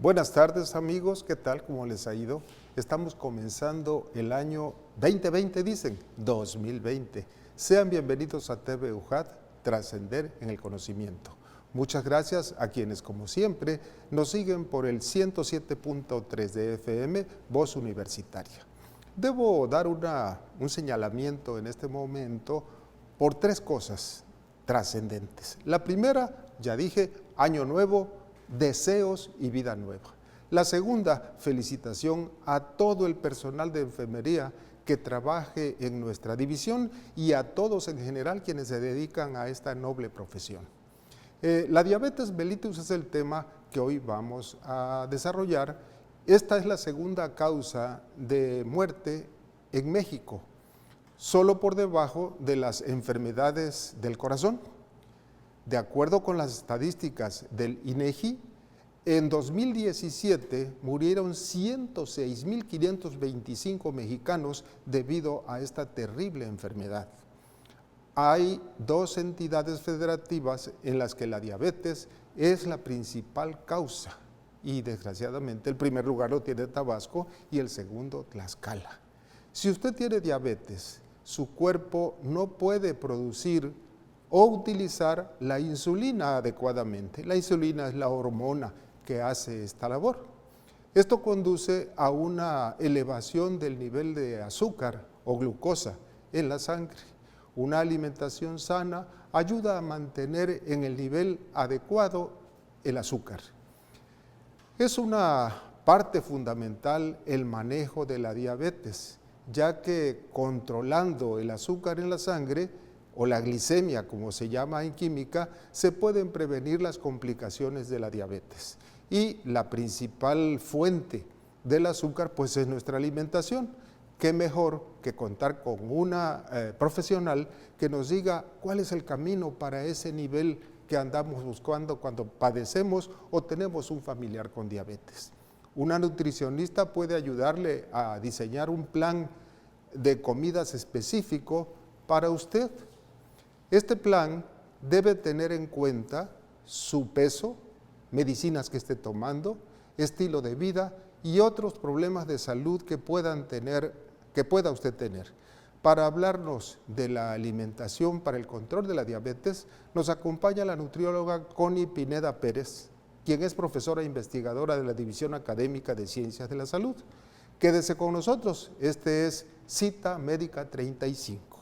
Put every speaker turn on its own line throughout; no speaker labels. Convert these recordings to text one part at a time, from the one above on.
Buenas tardes amigos, ¿qué tal? ¿Cómo les ha ido? Estamos comenzando el año 2020, dicen, 2020. Sean bienvenidos a TV UJAT, Trascender en el Conocimiento. Muchas gracias a quienes, como siempre, nos siguen por el 107.3 de FM, Voz Universitaria. Debo dar un señalamiento en este momento por tres cosas trascendentes. La primera, ya dije, año nuevo, deseos y vida nueva. La segunda, felicitación a todo el personal de enfermería que trabaje en nuestra división y a todos en general quienes se dedican a esta noble profesión. La diabetes mellitus es el tema que hoy vamos a desarrollar. Esta es la segunda causa de muerte en México, solo por debajo de las enfermedades del corazón. De acuerdo con las estadísticas del INEGI, en 2017 murieron 106.525 mexicanos debido a esta terrible enfermedad. Hay dos entidades federativas en las que la diabetes es la principal causa y desgraciadamente el primer lugar lo tiene Tabasco y el segundo Tlaxcala. Si usted tiene diabetes, su cuerpo no puede producir o utilizar la insulina adecuadamente. La insulina es la hormona que hace esta labor. Esto conduce a una elevación del nivel de azúcar o glucosa en la sangre. Una alimentación sana ayuda a mantener en el nivel adecuado el azúcar. Es una parte fundamental el manejo de la diabetes, ya que controlando el azúcar en la sangre, o la glicemia, como se llama en química, se pueden prevenir las complicaciones de la diabetes. Y la principal fuente del azúcar, pues, es nuestra alimentación. Qué mejor que contar con una profesional que nos diga cuál es el camino para ese nivel que andamos buscando cuando padecemos o tenemos un familiar con diabetes. Una nutricionista puede ayudarle a diseñar un plan de comidas específico para usted. Este plan debe tener en cuenta su peso, medicinas que esté tomando, estilo de vida y otros problemas de salud que pueda usted tener. Para hablarnos de la alimentación para el control de la diabetes, nos acompaña la nutrióloga Connie Pineda Pérez, quien es profesora e investigadora de la División Académica de Ciencias de la Salud. Quédese con nosotros, este es Cita Médica 35.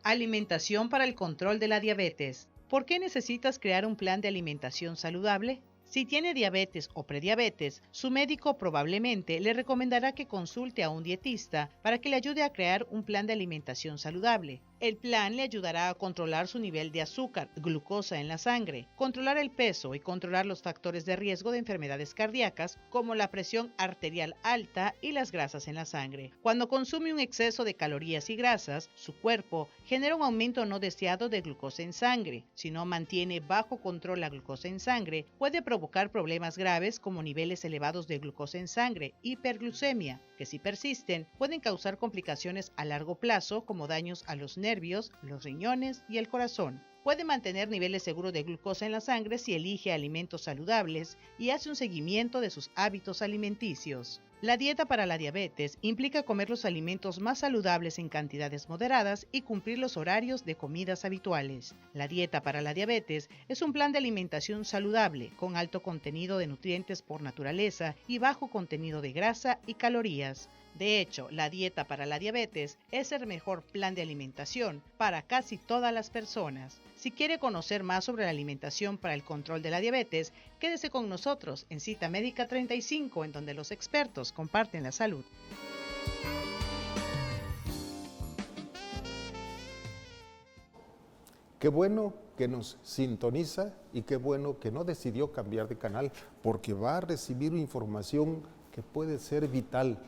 Alimentación para el control de la diabetes. ¿Por qué necesitas crear un plan de alimentación saludable? Si tiene diabetes o prediabetes, su médico probablemente le recomendará que consulte a un dietista para que le ayude a crear un plan de alimentación saludable. El plan le ayudará a controlar su nivel de azúcar, glucosa en la sangre, controlar el peso y controlar los factores de riesgo de enfermedades cardíacas como la presión arterial alta y las grasas en la sangre. Cuando consume un exceso de calorías y grasas, su cuerpo genera un aumento no deseado de glucosa en sangre. Si no mantiene bajo control la glucosa en sangre, puede provocar problemas graves como niveles elevados de glucosa en sangre, hiperglucemia, que si persisten pueden causar complicaciones a largo plazo como daños a los nervios, los riñones y el corazón. Puede mantener niveles seguros de glucosa en la sangre si elige alimentos saludables y hace un seguimiento de sus hábitos alimenticios. La dieta para la diabetes implica comer los alimentos más saludables en cantidades moderadas y cumplir los horarios de comidas habituales. La dieta para la diabetes es un plan de alimentación saludable con alto contenido de nutrientes por naturaleza y bajo contenido de grasa y calorías. De hecho, la dieta para la diabetes es el mejor plan de alimentación para casi todas las personas. Si quiere conocer más sobre la alimentación para el control de la diabetes, quédese con nosotros en Cita Médica 35, en donde los expertos comparten la salud.
Qué bueno que nos sintoniza y qué bueno que no decidió cambiar de canal, porque va a recibir información que puede ser vital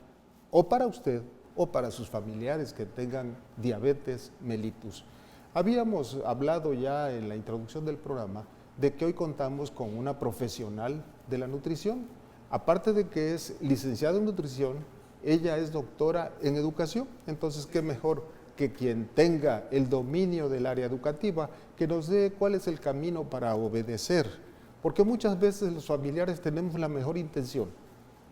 o para usted o para sus familiares que tengan diabetes mellitus. Habíamos hablado ya en la introducción del programa de que hoy contamos con una profesional de la nutrición. Aparte de que es licenciada en nutrición, ella es doctora en educación, entonces qué mejor que quien tenga el dominio del área educativa, que nos dé cuál es el camino para obedecer, porque muchas veces los familiares tenemos la mejor intención,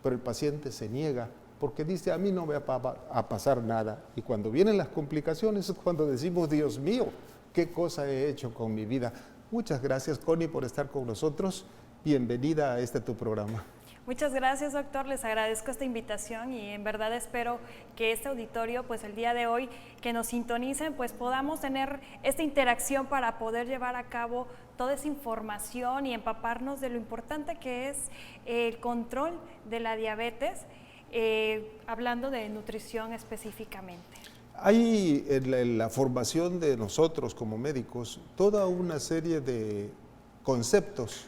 pero el paciente se niega porque dice, a mí no me va a pasar nada, y cuando vienen las complicaciones es cuando decimos, Dios mío, ¿qué cosa he hecho con mi vida? Muchas gracias, Connie, por estar con nosotros. Bienvenida a tu programa.
Muchas gracias, doctor, les agradezco esta invitación y en verdad espero que este auditorio, pues el día de hoy, que nos sintonicen, pues podamos tener esta interacción para poder llevar a cabo toda esa información y empaparnos de lo importante que es el control de la diabetes, hablando de nutrición específicamente.
Hay en la formación de nosotros como médicos toda una serie de conceptos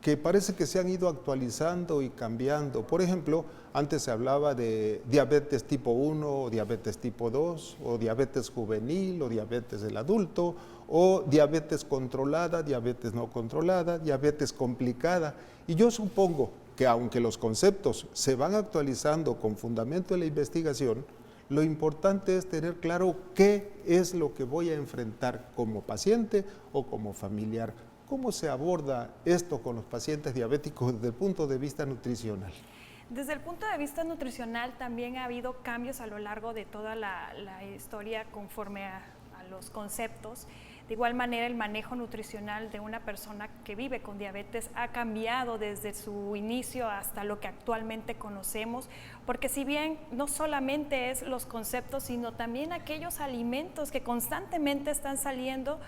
que parece que se han ido actualizando y cambiando. Por ejemplo, antes se hablaba de diabetes tipo 1 o diabetes tipo 2 o diabetes juvenil o diabetes del adulto o diabetes controlada, diabetes no controlada, diabetes complicada. Y yo supongo que aunque los conceptos se van actualizando con fundamento en la investigación, lo importante es tener claro qué es lo que voy a enfrentar como paciente o como familiar. ¿Cómo se aborda esto con los pacientes diabéticos desde el punto de vista nutricional?
Desde el punto de vista nutricional también ha habido cambios a lo largo de toda la historia conforme a los conceptos. De igual manera, el manejo nutricional de una persona que vive con diabetes ha cambiado desde su inicio hasta lo que actualmente conocemos, porque si bien no solamente es los conceptos, sino también aquellos alimentos que constantemente están saliendo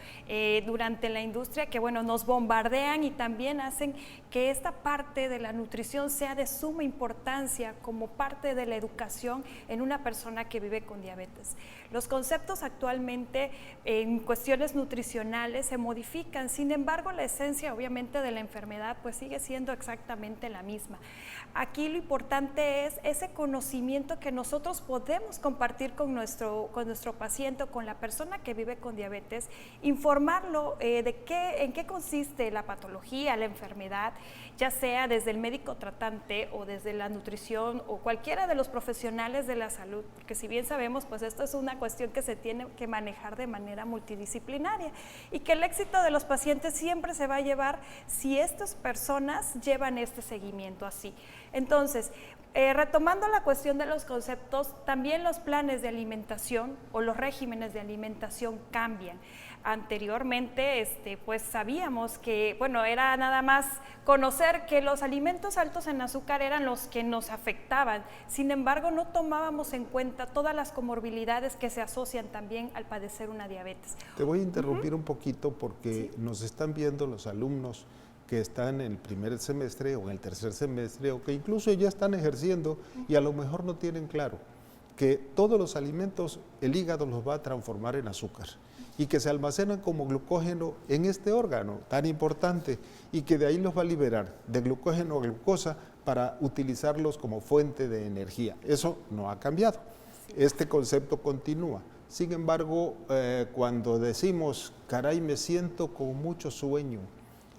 durante la industria, que bueno, nos bombardean y también hacen que esta parte de la nutrición sea de suma importancia como parte de la educación en una persona que vive con diabetes. Los conceptos actualmente en cuestiones nutricionales se modifican, sin embargo la esencia obviamente de la enfermedad pues sigue siendo exactamente la misma. Aquí lo importante es ese conocimiento que nosotros podemos compartir con nuestro paciente o con la persona que vive con diabetes, informarlo en qué consiste la patología, la enfermedad, ya sea desde el médico tratante o desde la nutrición o cualquiera de los profesionales de la salud, porque si bien sabemos, pues esto es una cuestión que se tiene que manejar de manera multidisciplinaria y que el éxito de los pacientes siempre se va a llevar si estas personas llevan este seguimiento así. Entonces, retomando la cuestión de los conceptos, también los planes de alimentación o los regímenes de alimentación cambian. Anteriormente, pues sabíamos que, bueno, era nada más conocer que los alimentos altos en azúcar eran los que nos afectaban. Sin embargo, no tomábamos en cuenta todas las comorbilidades que se asocian también al padecer una diabetes.
Te voy a interrumpir un poquito porque sí, nos están viendo los alumnos que están en el primer semestre o en el tercer semestre o que incluso ya están ejerciendo y a lo mejor no tienen claro que todos los alimentos el hígado los va a transformar en azúcar y que se almacenan como glucógeno en este órgano tan importante y que de ahí los va a liberar de glucógeno a glucosa para utilizarlos como fuente de energía. Eso no ha cambiado. Este concepto continúa. Sin embargo, cuando decimos, caray, me siento con mucho sueño,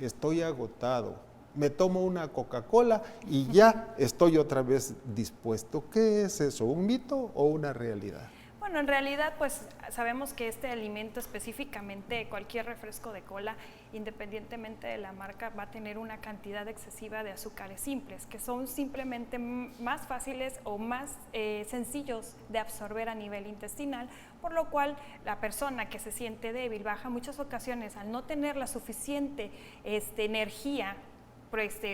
estoy agotado, me tomo una Coca-Cola y ya estoy otra vez dispuesto. ¿Qué es eso? ¿Un mito o una realidad?
Bueno, en realidad pues sabemos que este alimento, específicamente cualquier refresco de cola, independientemente de la marca, va a tener una cantidad excesiva de azúcares simples, que son simplemente más fáciles o más sencillos de absorber a nivel intestinal, por lo cual la persona que se siente débil, baja, muchas ocasiones al no tener la suficiente energía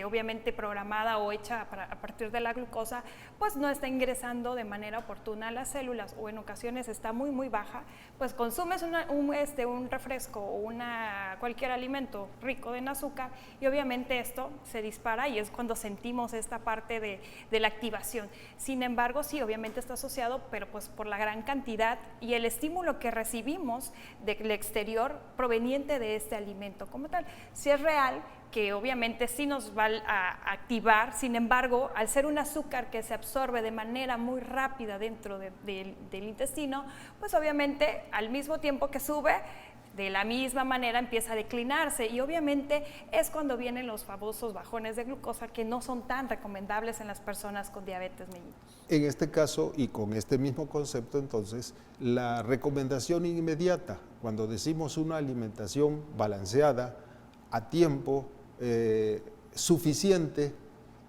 obviamente programada o hecha a partir de la glucosa, pues no está ingresando de manera oportuna a las células, o en ocasiones está muy muy baja, pues consumes un refresco o cualquier alimento rico en azúcar y obviamente esto se dispara y es cuando sentimos esta parte de la activación. Sin embargo, sí, obviamente está asociado, pero pues por la gran cantidad y el estímulo que recibimos del exterior proveniente de este alimento como tal. Si es real que obviamente sí nos va a activar, sin embargo, al ser un azúcar que se absorbe de manera muy rápida dentro del intestino, pues obviamente al mismo tiempo que sube, de la misma manera empieza a declinarse y obviamente es cuando vienen los famosos bajones de glucosa que no son tan recomendables en las personas con diabetes mellitus.
En este caso y con este mismo concepto, entonces, la recomendación inmediata, cuando decimos una alimentación balanceada, a tiempo, suficiente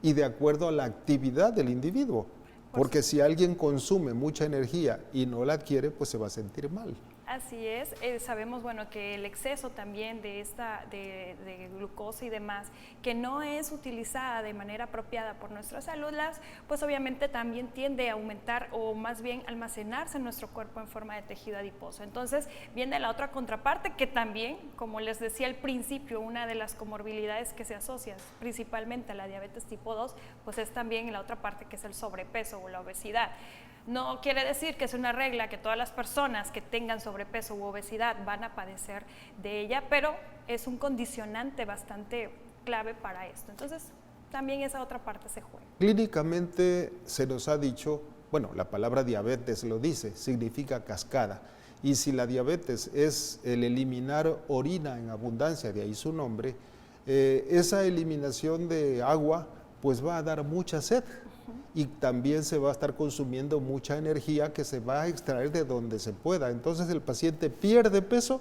y de acuerdo a la actividad del individuo, porque si alguien consume mucha energía y no la adquiere, pues se va a sentir mal.
Así es, sabemos bueno que el exceso también de glucosa y demás, que no es utilizada de manera apropiada por nuestras células, pues obviamente también tiende a aumentar o más bien almacenarse en nuestro cuerpo en forma de tejido adiposo. Entonces viene la otra contraparte que también, como les decía al principio, una de las comorbilidades que se asocia principalmente a la diabetes tipo 2, pues es también la otra parte que es el sobrepeso o la obesidad. No quiere decir que es una regla que todas las personas que tengan sobrepeso u obesidad van a padecer de ella, pero es un condicionante bastante clave para esto. Entonces, también esa otra parte se juega.
Clínicamente se nos ha dicho, bueno, la palabra diabetes lo dice, significa cascada. Y si la diabetes es el eliminar orina en abundancia, de ahí su nombre, esa eliminación de agua pues va a dar mucha sed. Y también se va a estar consumiendo mucha energía que se va a extraer de donde se pueda. Entonces el paciente pierde peso,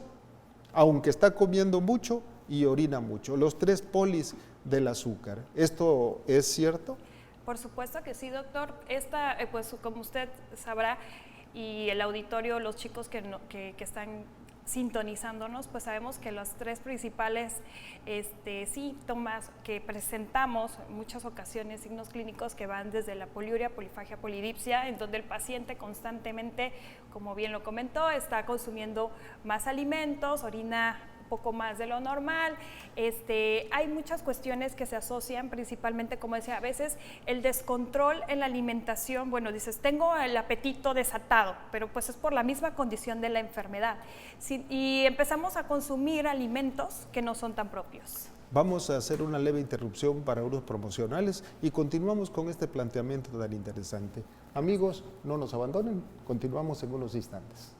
aunque está comiendo mucho y orina mucho. Los 3 polis del azúcar. ¿Esto es cierto?
Por supuesto que sí, doctor. Pues como usted sabrá, y el auditorio, los chicos que están sintonizándonos, pues sabemos que los 3 principales síntomas que presentamos en muchas ocasiones, signos clínicos que van desde la poliuria, polifagia, polidipsia, en donde el paciente constantemente, como bien lo comentó, está consumiendo más alimentos, orina poco más de lo normal. Hay muchas cuestiones que se asocian principalmente, como decía, a veces el descontrol en la alimentación, bueno, dices, tengo el apetito desatado, pero pues es por la misma condición de la enfermedad. Y empezamos a consumir alimentos que no son tan propios.
Vamos a hacer una leve interrupción para unos promocionales y continuamos con este planteamiento tan interesante. Amigos, no nos abandonen, continuamos en unos instantes.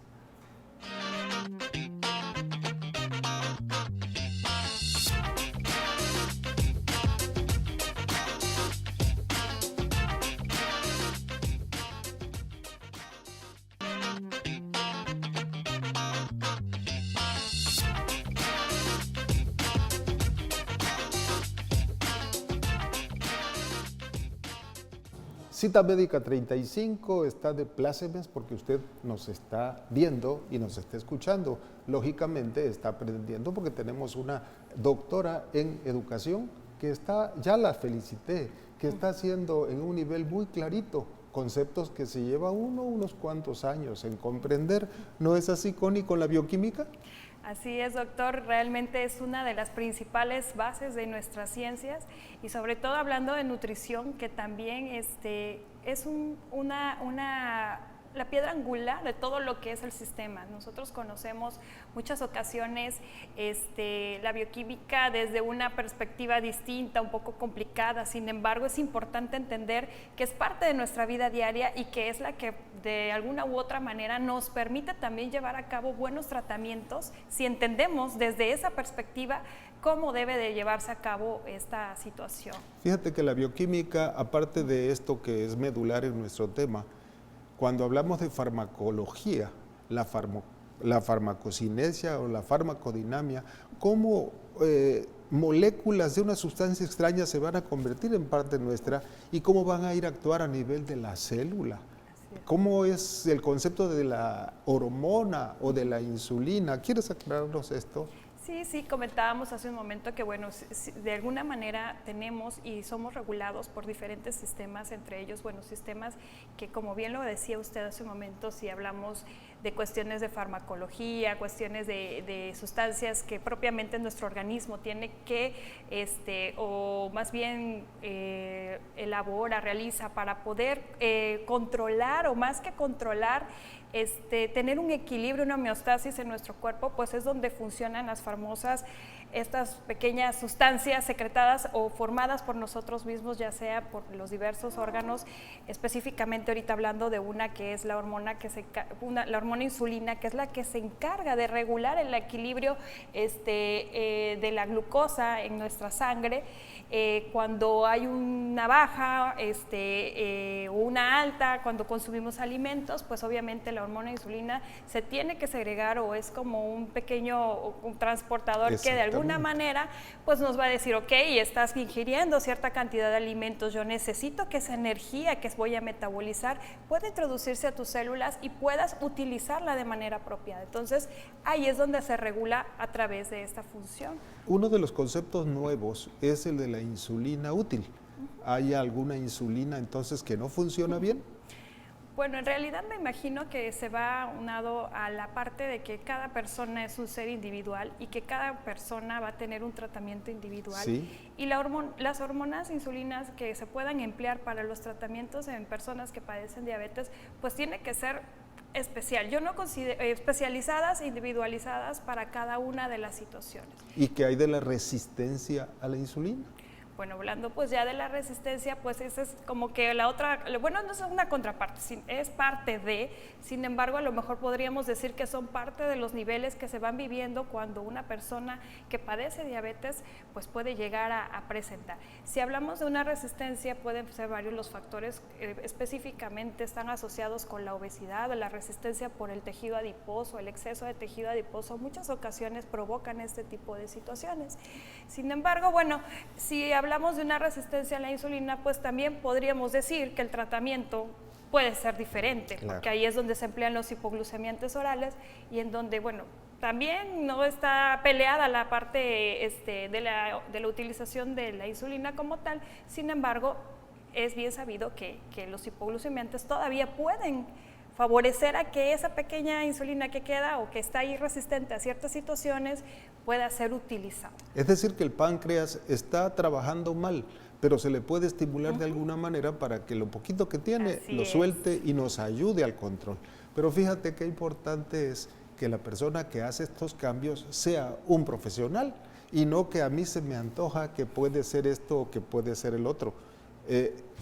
Cita Médica 35 está de plácemes porque usted nos está viendo y nos está escuchando. Lógicamente está aprendiendo porque tenemos una doctora en educación que está, ya la felicité, que está haciendo en un nivel muy clarito conceptos que se lleva unos cuantos años en comprender. ¿No es así, Connie, con la bioquímica?
Así es, doctor, realmente es una de las principales bases de nuestras ciencias y sobre todo hablando de nutrición, que también es la piedra angular de todo lo que es el sistema. Nosotros conocemos muchas ocasiones la bioquímica desde una perspectiva distinta, un poco complicada, sin embargo es importante entender que es parte de nuestra vida diaria y que es la que de alguna u otra manera nos permite también llevar a cabo buenos tratamientos si entendemos desde esa perspectiva cómo debe de llevarse a cabo esta situación.
Fíjate que la bioquímica, aparte de esto que es medular en nuestro tema, cuando hablamos de farmacología, la farmacocinesia o la farmacodinamia, cómo moléculas de una sustancia extraña se van a convertir en parte nuestra y cómo van a ir a actuar a nivel de la célula. ¿Cómo es el concepto de la hormona o de la insulina? ¿Quieres aclararnos esto?
Sí, comentábamos hace un momento que, bueno, de alguna manera tenemos y somos regulados por diferentes sistemas, entre ellos, bueno, sistemas que, como bien lo decía usted hace un momento, si hablamos de cuestiones de farmacología, cuestiones de sustancias que propiamente nuestro organismo tiene que, o más bien elabora, realiza para poder controlar, o más que controlar, tener un equilibrio, una homeostasis en nuestro cuerpo, pues es donde funcionan las famosas, estas pequeñas sustancias secretadas o formadas por nosotros mismos, ya sea por los diversos órganos, específicamente ahorita hablando de una que es la hormona, la hormona insulina, que es la que se encarga de regular el equilibrio de la glucosa en nuestra sangre. Cuando hay una baja o una alta, cuando consumimos alimentos, pues obviamente la hormona insulina se tiene que segregar, o es como un pequeño un transportador que de alguna manera pues nos va a decir, ok, estás ingiriendo cierta cantidad de alimentos, yo necesito que esa energía que voy a metabolizar pueda introducirse a tus células y puedas utilizarla de manera apropiada. Entonces ahí es donde se regula a través de esta función.
Uno de los conceptos nuevos es el de la insulina útil. ¿Hay alguna insulina entonces que no funciona bien?
Bueno, en realidad me imagino que se va unado a la parte de que cada persona es un ser individual y que cada persona va a tener un tratamiento individual.
Sí.
Y las hormonas insulinas que se puedan emplear para los tratamientos en personas que padecen diabetes, pues tiene que ser especial. Yo no considero especializadas e individualizadas para cada una de las situaciones.
¿Y qué hay de la resistencia a la insulina?
Bueno, hablando pues ya de la resistencia, pues esa es como que la otra, bueno, no es una contraparte, es parte de, sin embargo, a lo mejor podríamos decir que son parte de los niveles que se van viviendo cuando una persona que padece diabetes pues puede llegar a presentar. Si hablamos de una resistencia, pueden ser varios los factores, específicamente están asociados con la obesidad o la resistencia por el tejido adiposo, el exceso de tejido adiposo, muchas ocasiones provocan este tipo de situaciones. Sin embargo, bueno, si hablamos de una resistencia a la insulina, pues también podríamos decir que el tratamiento puede ser diferente,
claro,
porque ahí es donde se emplean los hipoglucemiantes orales y en donde, bueno, también no está peleada la parte de la utilización de la insulina como tal. Sin embargo, es bien sabido que los hipoglucemiantes todavía pueden favorecer a que esa pequeña insulina que queda o que está ahí resistente a ciertas situaciones pueda ser utilizada.
Es decir, que el páncreas está trabajando mal, pero se le puede estimular de alguna manera para que lo poquito que tiene lo suelte y nos ayude al control. Pero fíjate qué importante es que la persona que hace estos cambios sea un profesional y no que a mí se me antoja que puede ser esto o que puede ser el otro.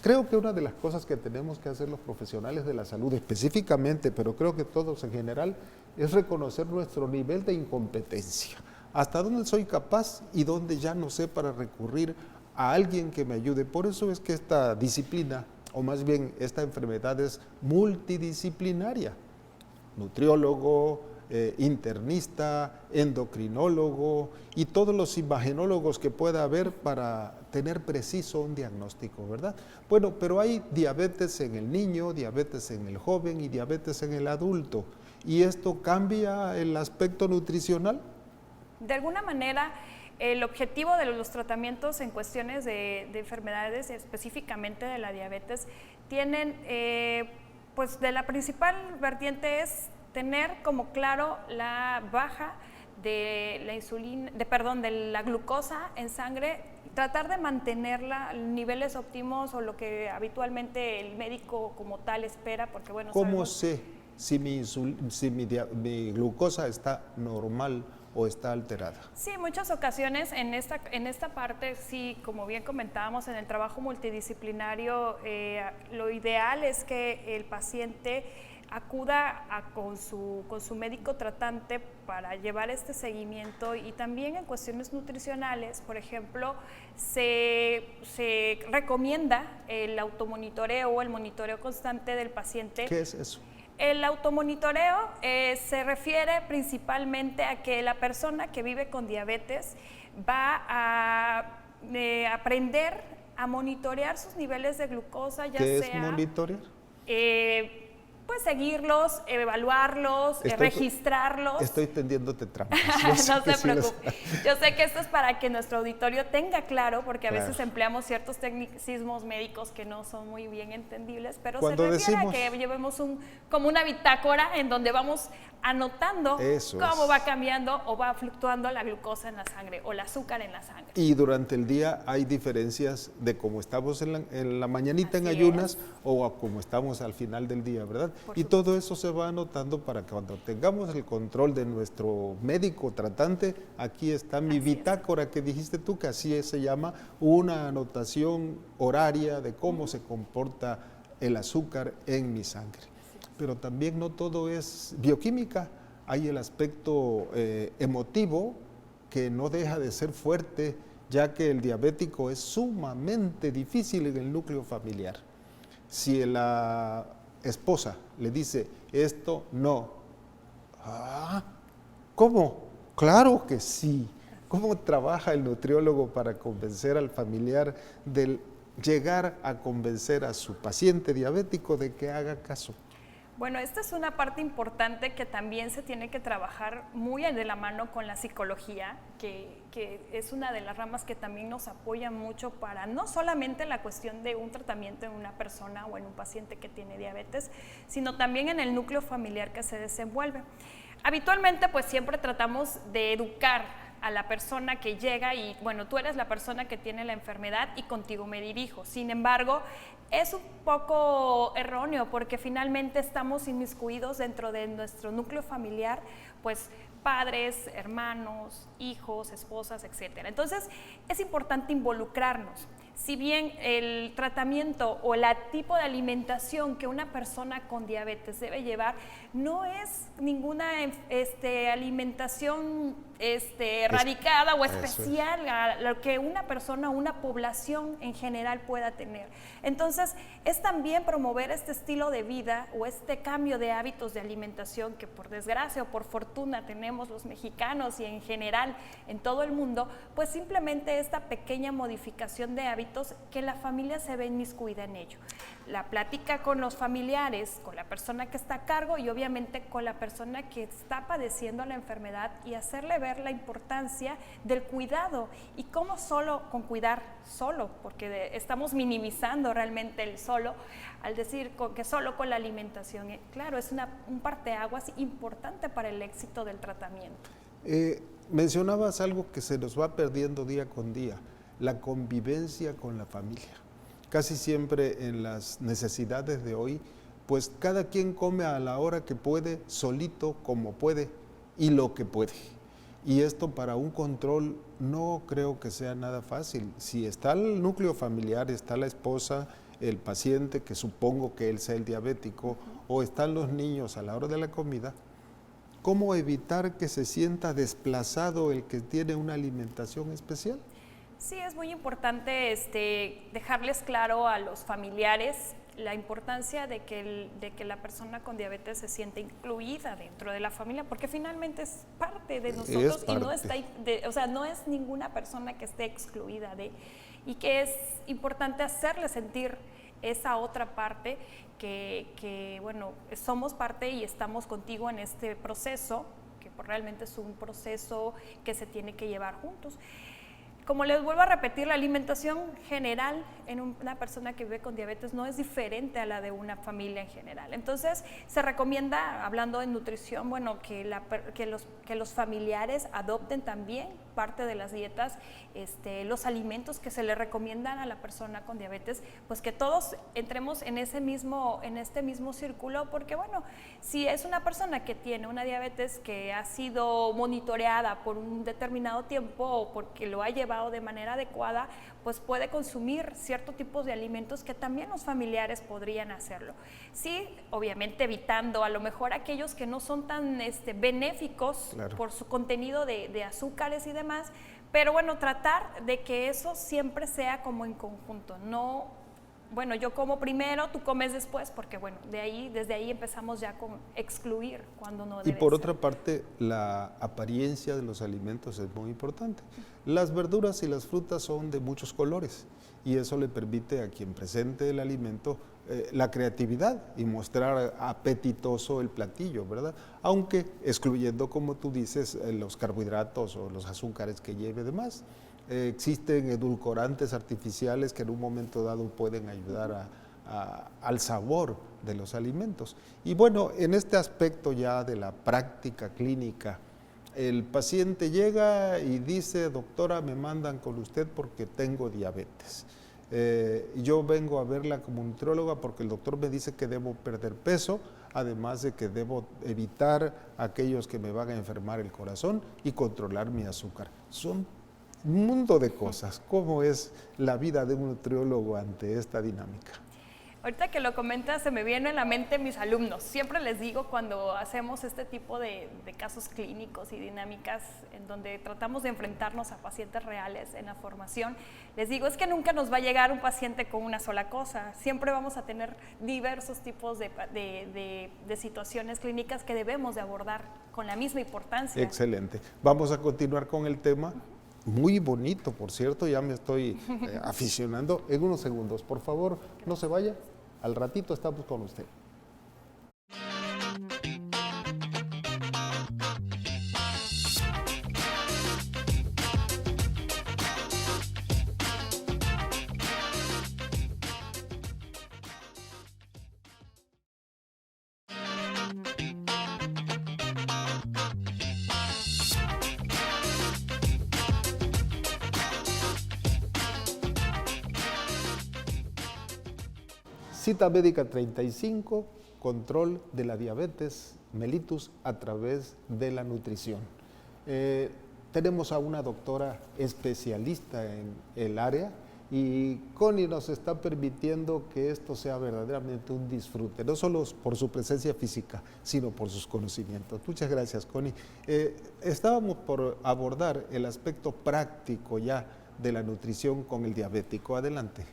Creo que una de las cosas que tenemos que hacer los profesionales de la salud específicamente, pero creo que todos en general, es reconocer nuestro nivel de incompetencia. Hasta dónde soy capaz y dónde ya no sé para recurrir a alguien que me ayude. Por eso es que esta disciplina, o más bien esta enfermedad, es multidisciplinaria. Nutriólogo, internista, endocrinólogo y todos los imagenólogos que pueda haber para tener preciso un diagnóstico, ¿verdad? Bueno, pero hay diabetes en el niño, diabetes en el joven y diabetes en el adulto. ¿Y esto cambia el aspecto nutricional?
De alguna manera, el objetivo de los tratamientos en cuestiones de enfermedades, específicamente de la diabetes, tienen, pues de la principal vertiente es tener como claro la baja de la insulina, de la glucosa en sangre, tratar de mantenerla en niveles óptimos o lo que habitualmente el médico como tal espera, porque bueno,
¿cómo sé si mi glucosa está normal o está alterada?
Sí, muchas ocasiones en esta parte, sí, como bien comentábamos, en el trabajo multidisciplinario, lo ideal es que el paciente acuda con su médico tratante para llevar este seguimiento, y también en cuestiones nutricionales, por ejemplo, se recomienda el automonitoreo o el monitoreo constante del paciente.
¿Qué es eso?
El automonitoreo se refiere principalmente a que la persona que vive con diabetes va a aprender a monitorear sus niveles de glucosa, ya
¿Qué
sea…
es monitorear?
pues seguirlos, evaluarlos, registrarlos.
Estoy tendiéndote trampas.
No se preocupe. Yo sé que esto es para que nuestro auditorio tenga claro, porque a veces empleamos ciertos tecnicismos médicos que no son muy bien entendibles, pero
cuando
se refiere
decimos,
a que llevemos como una bitácora en donde vamos anotando cómo va cambiando o va fluctuando la glucosa en la sangre o el azúcar en la sangre.
Y durante el día hay diferencias de cómo estamos en la mañanita en ayunas o a cómo estamos al final del día, ¿verdad? Y todo eso se va anotando para que cuando tengamos el control de nuestro médico tratante, aquí está mi bitácora que dijiste tú, que así se llama, una anotación horaria de cómo se comporta el azúcar en mi sangre. Pero también no todo es bioquímica, hay el aspecto emotivo que no deja de ser fuerte, ya que el diabético es sumamente difícil en el núcleo familiar. Si la esposa le dice esto no, ¿cómo? Claro que sí. ¿Cómo trabaja el nutriólogo para convencer al familiar de llegar a convencer a su paciente diabético de que haga caso?
Bueno, esta es una parte importante que también se tiene que trabajar muy de la mano con la psicología, que es una de las ramas que también nos apoya mucho para no solamente la cuestión de un tratamiento en una persona o en un paciente que tiene diabetes, sino también en el núcleo familiar que se desenvuelve. Habitualmente, pues siempre tratamos de educar a la persona que llega y, bueno, tú eres la persona que tiene la enfermedad y contigo me dirijo. Sin embargo, es un poco erróneo porque finalmente estamos inmiscuidos dentro de nuestro núcleo familiar, pues padres, hermanos, hijos, esposas, etc. Entonces, es importante involucrarnos. Si bien el tratamiento o el tipo de alimentación que una persona con diabetes debe llevar no es ninguna alimentación radicada o especial a lo que una persona, una población en general pueda tener. Entonces, es también promover este estilo de vida o este cambio de hábitos de alimentación que por desgracia o por fortuna tenemos los mexicanos y en general en todo el mundo, pues simplemente esta pequeña modificación de hábitos que la familia se ve inmiscuida en ello. La plática con los familiares, con la persona que está a cargo y obviamente con la persona que está padeciendo la enfermedad y hacerle ver la importancia del cuidado y cómo solo con cuidar solo, porque estamos minimizando realmente el solo al decir que solo con la alimentación. Claro, es un parteaguas importante para el éxito del tratamiento.
Mencionabas algo que se nos va perdiendo día con día, la convivencia con la familia. Casi siempre en las necesidades de hoy, pues cada quien come a la hora que puede, solito, como puede y lo que puede. Y esto para un control no creo que sea nada fácil. Si está el núcleo familiar, está la esposa, el paciente, que supongo que él sea el diabético, o están los niños a la hora de la comida, ¿cómo evitar que se sienta desplazado el que tiene una alimentación especial?
Sí, es muy importante dejarles claro a los familiares la importancia de que la persona con diabetes se siente incluida dentro de la familia, porque finalmente es parte de nosotros y no está, no es ninguna persona que esté excluida y que es importante hacerle sentir esa otra parte que bueno, somos parte y estamos contigo en este proceso, que realmente es un proceso que se tiene que llevar juntos. Como les vuelvo a repetir, la alimentación general en una persona que vive con diabetes no es diferente a la de una familia en general. Entonces, se recomienda, hablando de nutrición, bueno, que los familiares adopten también parte de las dietas, los alimentos que se le recomiendan a la persona con diabetes, pues que todos entremos en este mismo círculo, porque bueno, si es una persona que tiene una diabetes que ha sido monitoreada por un determinado tiempo o porque lo ha llevado de manera adecuada, pues puede consumir ciertos tipos de alimentos que también los familiares podrían hacerlo. Sí, obviamente evitando a lo mejor aquellos que no son tan benéficos, claro, por su contenido de azúcares y demás, pero bueno, tratar de que eso siempre sea como en conjunto, no, bueno, yo como primero, tú comes después, porque bueno, desde ahí empezamos ya con excluir cuando no debe ser.
Y por otra parte, la apariencia de los alimentos es muy importante. Las verduras y las frutas son de muchos colores y eso le permite a quien presente el alimento la creatividad y mostrar apetitoso el platillo, ¿verdad? Aunque excluyendo, como tú dices, los carbohidratos o los azúcares que lleve de más. Existen edulcorantes artificiales que en un momento dado pueden ayudar al sabor de los alimentos. Y bueno, en este aspecto ya de la práctica clínica, el paciente llega y dice, doctora, me mandan con usted porque tengo diabetes. Yo vengo a verla como nutrióloga porque el doctor me dice que debo perder peso, además de que debo evitar aquellos que me van a enfermar el corazón y controlar mi azúcar. Son un mundo de cosas. ¿Cómo es la vida de un nutriólogo ante esta dinámica?
Ahorita que lo comentas, se me viene a la mente mis alumnos. Siempre les digo cuando hacemos este tipo de casos clínicos y dinámicas en donde tratamos de enfrentarnos a pacientes reales en la formación, les digo, es que nunca nos va a llegar un paciente con una sola cosa. Siempre vamos a tener diversos tipos de situaciones clínicas que debemos de abordar con la misma importancia.
Excelente. Vamos a continuar con el tema. Muy bonito, por cierto, ya me estoy aficionando. En unos segundos, por favor, no se vaya. Al ratito estamos con usted. Cita médica 35, control de la diabetes mellitus a través de la nutrición. Tenemos a una doctora especialista en el área y Connie nos está permitiendo que esto sea verdaderamente un disfrute, no solo por su presencia física, sino por sus conocimientos. Muchas gracias, Connie. Estábamos por abordar el aspecto práctico ya de la nutrición con el diabético. Adelante.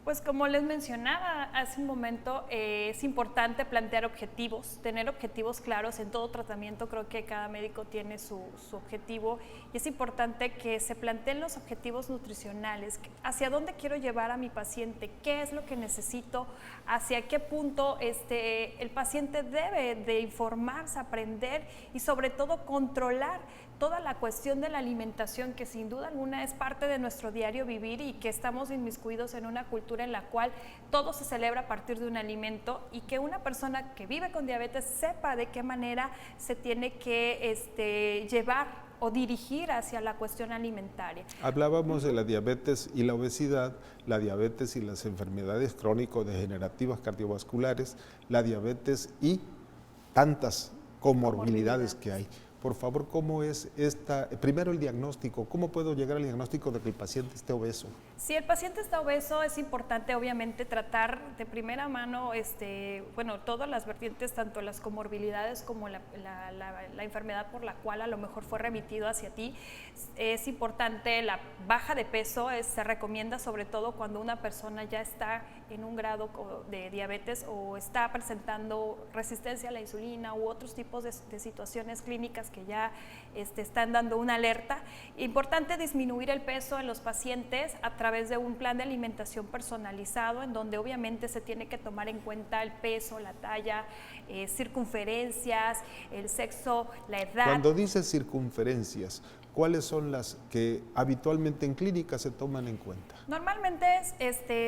Pues como les mencionaba hace un momento, es importante plantear objetivos, tener objetivos claros en todo tratamiento. Creo que cada médico tiene su objetivo y es importante que se planteen los objetivos nutricionales, hacia dónde quiero llevar a mi paciente, qué es lo que necesito, hacia qué punto el paciente debe de informarse, aprender y sobre todo controlar toda la cuestión de la alimentación, que sin duda alguna es parte de nuestro diario vivir y que estamos inmiscuidos en una cultura en la cual todo se celebra a partir de un alimento, y que una persona que vive con diabetes sepa de qué manera se tiene que llevar o dirigir hacia la cuestión alimentaria.
Hablábamos de la diabetes y la obesidad, la diabetes y las enfermedades crónico-degenerativas cardiovasculares, la diabetes y tantas comorbilidades que hay. Por favor, ¿cómo es primero el diagnóstico? ¿Cómo puedo llegar al diagnóstico de que el paciente esté obeso?
Si el paciente está obeso, es importante obviamente tratar de primera mano, todas las vertientes, tanto las comorbilidades como la enfermedad por la cual a lo mejor fue remitido hacia ti. Es importante la baja de peso, se recomienda sobre todo cuando una persona ya está en un grado de diabetes o está presentando resistencia a la insulina u otros tipos de situaciones clínicas que ya están dando una alerta. Importante disminuir el peso en los pacientes a través de un plan de alimentación personalizado, en donde obviamente se tiene que tomar en cuenta el peso, la talla, circunferencias, el sexo, la edad.
Cuando dices circunferencias, ¿cuáles son las que habitualmente en clínica se toman en cuenta?
Normalmente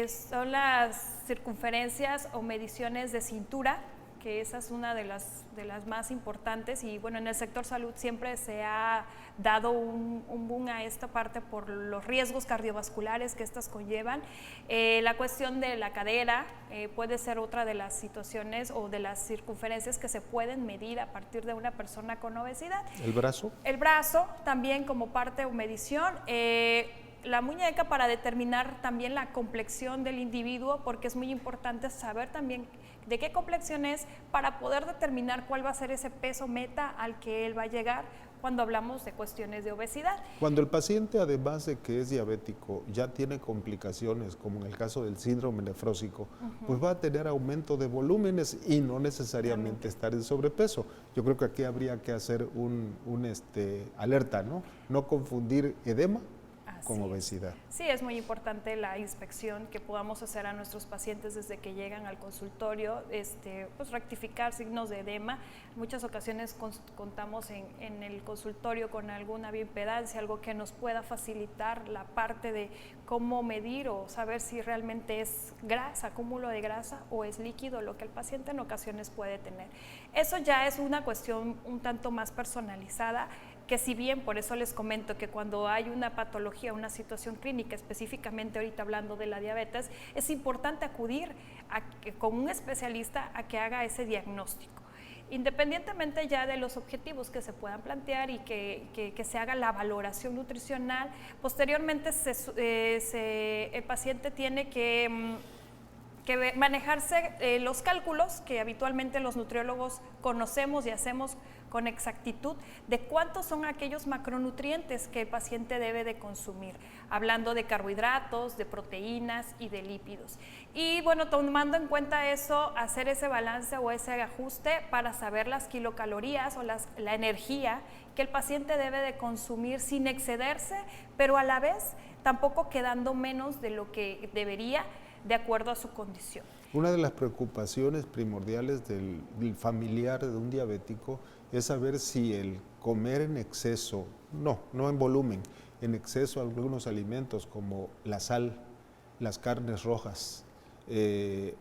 son las circunferencias o mediciones de cintura, que esa es una de las más importantes, y bueno, en el sector salud siempre se ha dado un boom a esta parte por los riesgos cardiovasculares que estas conllevan. La cuestión de la cadera puede ser otra de las situaciones o de las circunferencias que se pueden medir a partir de una persona con obesidad.
¿El brazo? El
brazo también como parte o medición. La muñeca para determinar también la complexión del individuo, porque es muy importante saber también de qué complexión es para poder determinar cuál va a ser ese peso meta al que él va a llegar cuando hablamos de cuestiones de obesidad.
Cuando el paciente, además de que es diabético, ya tiene complicaciones, como en el caso del síndrome nefrósico, pues va a tener aumento de volúmenes y no necesariamente estar en sobrepeso. Yo creo que aquí habría que hacer un alerta, ¿no? No confundir edema con obesidad.
Sí, es muy importante la inspección que podamos hacer a nuestros pacientes desde que llegan al consultorio, pues rectificar signos de edema. En muchas ocasiones contamos en el consultorio con alguna bioimpedancia, algo que nos pueda facilitar la parte de cómo medir o saber si realmente es grasa, acúmulo de grasa, o es líquido, lo que el paciente en ocasiones puede tener. Eso ya es una cuestión un tanto más personalizada, que si bien por eso les comento que cuando hay una patología, una situación clínica, específicamente ahorita hablando de la diabetes, es importante acudir con un especialista a que haga ese diagnóstico. Independientemente ya de los objetivos que se puedan plantear y que se haga la valoración nutricional, posteriormente el paciente tiene que manejarse los cálculos que habitualmente los nutriólogos conocemos y hacemos con exactitud de cuántos son aquellos macronutrientes que el paciente debe de consumir, hablando de carbohidratos, de proteínas y de lípidos. Y bueno, tomando en cuenta eso, hacer ese balance o ese ajuste para saber las kilocalorías o la energía que el paciente debe de consumir sin excederse, pero a la vez tampoco quedando menos de lo que debería, de acuerdo a su condición.
Una de las preocupaciones primordiales del familiar de un diabético es saber si el comer en exceso, no en volumen, en exceso algunos alimentos como la sal, las carnes rojas,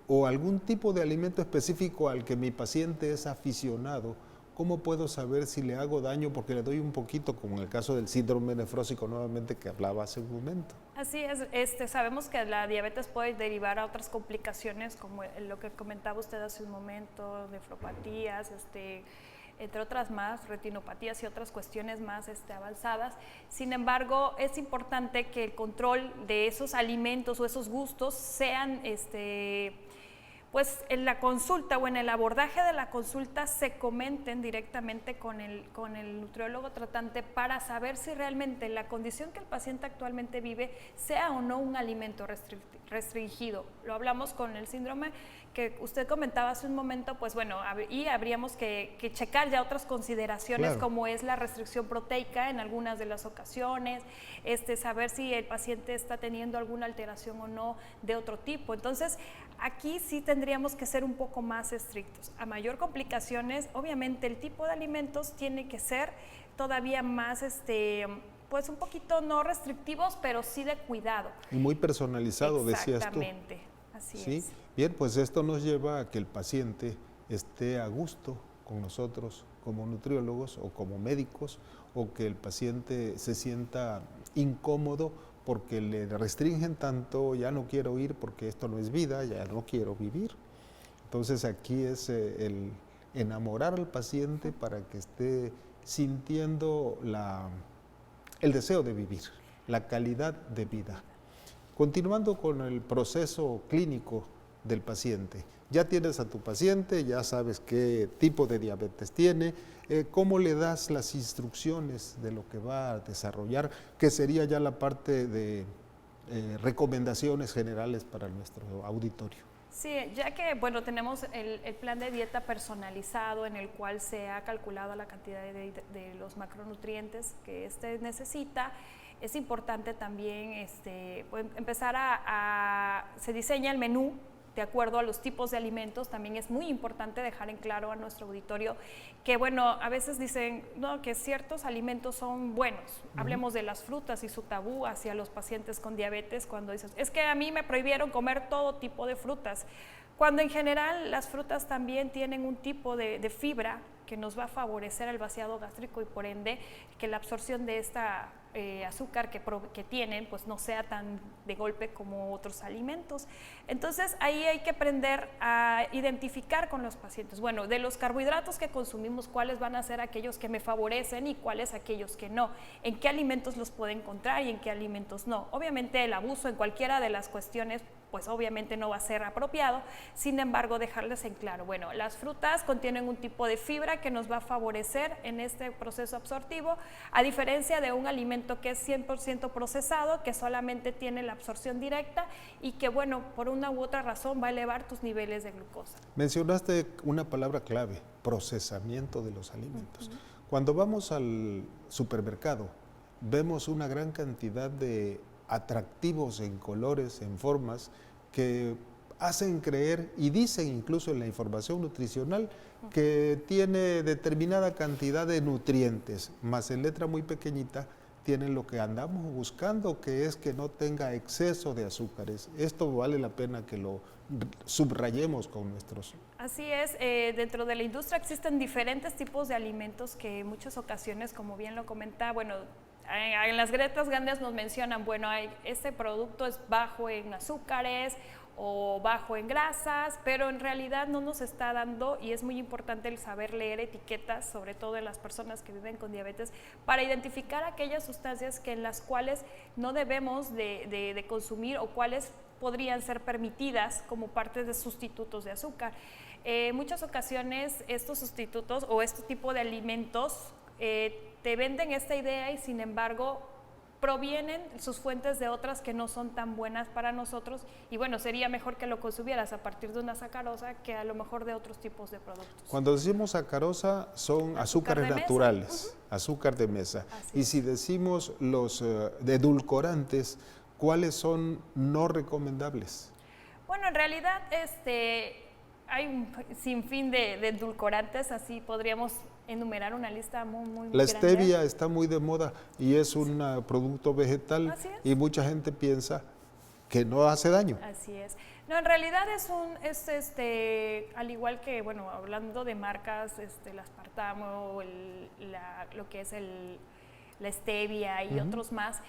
o algún tipo de alimento específico al que mi paciente es aficionado. ¿Cómo puedo saber si le hago daño porque le doy un poquito, como en el caso del síndrome nefrósico nuevamente que hablaba hace un momento?
Así es, sabemos que la diabetes puede derivar a otras complicaciones como lo que comentaba usted hace un momento, nefropatías, entre otras más, retinopatías y otras cuestiones más avanzadas. Sin embargo, es importante que el control de esos alimentos o esos gustos sean pues en la consulta o en el abordaje de la consulta se comenten directamente con el nutriólogo tratante para saber si realmente la condición que el paciente actualmente vive sea o no un alimento restringido. Lo hablamos con el síndrome que usted comentaba hace un momento, pues bueno, y habríamos que checar ya otras consideraciones, claro, como es la restricción proteica en algunas de las ocasiones, saber si el paciente está teniendo alguna alteración o no de otro tipo. Entonces, aquí sí tendríamos que ser un poco más estrictos. A mayor complicaciones, obviamente el tipo de alimentos tiene que ser todavía más, pues un poquito no restrictivos, pero sí de cuidado.
Y muy personalizado, decías tú.
Exactamente, así
¿Sí?
es.
Bien, pues esto nos lleva a que el paciente esté a gusto con nosotros como nutriólogos o como médicos, o que el paciente se sienta incómodo porque le restringen tanto, ya no quiero ir porque esto no es vida, ya no quiero vivir. Entonces aquí es el enamorar al paciente para que esté sintiendo el deseo de vivir, la calidad de vida. Continuando con el proceso clínico del paciente, ya tienes a tu paciente, ya sabes qué tipo de diabetes tiene, cómo le das las instrucciones de lo que va a desarrollar, que sería ya la parte de recomendaciones generales para nuestro auditorio.
Sí, ya que bueno, tenemos el plan de dieta personalizado en el cual se ha calculado la cantidad de los macronutrientes que necesita, es importante también empezar se diseña el menú de acuerdo a los tipos de alimentos. También es muy importante dejar en claro a nuestro auditorio que, bueno, a veces dicen no, que ciertos alimentos son buenos. Hablemos de las frutas y su tabú hacia los pacientes con diabetes cuando dices, es que a mí me prohibieron comer todo tipo de frutas, cuando en general las frutas también tienen un tipo de fibra que nos va a favorecer el vaciado gástrico y por ende que la absorción de esta azúcar que tienen pues no sea tan de golpe como otros alimentos. Entonces ahí hay que aprender a identificar con los pacientes, bueno, de los carbohidratos que consumimos, cuáles van a ser aquellos que me favorecen y cuáles aquellos que no, en qué alimentos los puedo encontrar y en qué alimentos no. Obviamente el abuso en cualquiera de las cuestiones pues obviamente no va a ser apropiado, sin embargo dejarles en claro, bueno, las frutas contienen un tipo de fibra que nos va a favorecer en este proceso absortivo, a diferencia de un alimento que es 100% procesado, que solamente tiene la absorción directa y que bueno, por una u otra razón va a elevar tus niveles de glucosa.
Mencionaste una palabra clave, procesamiento de los alimentos. Cuando vamos al supermercado, vemos una gran cantidad de atractivos en colores, en formas, que hacen creer y dicen incluso en la información nutricional que tiene determinada cantidad de nutrientes, más en letra muy pequeñita tienen lo que andamos buscando, que es que no tenga exceso de azúcares. Esto vale la pena que lo subrayemos con nuestros...
Así es, dentro de la industria existen diferentes tipos de alimentos que en muchas ocasiones, como bien lo comenta, bueno, en las letras grandes nos mencionan, bueno, este producto es bajo en azúcares o bajo en grasas, pero en realidad no nos está dando, y es muy importante el saber leer etiquetas, sobre todo en las personas que viven con diabetes, para identificar aquellas sustancias que en las cuales no debemos de consumir o cuáles podrían ser permitidas como parte de sustitutos de azúcar. En muchas ocasiones estos sustitutos o este tipo de alimentos te venden esta idea y sin embargo provienen sus fuentes de otras que no son tan buenas para nosotros, y bueno, sería mejor que lo consumieras a partir de una sacarosa que a lo mejor de otros tipos de productos.
Cuando decimos sacarosa son azúcares naturales, azúcar de mesa. Y si decimos los edulcorantes, ¿cuáles son no recomendables?
Bueno, en realidad hay un sinfín de edulcorantes, así podríamos enumerar una lista muy
La
grande.
stevia está muy de moda y es un producto vegetal y mucha gente piensa que no hace daño.
Así es. No, en realidad al igual que, bueno, hablando de marcas, el aspartamo, lo que es la stevia y otros más,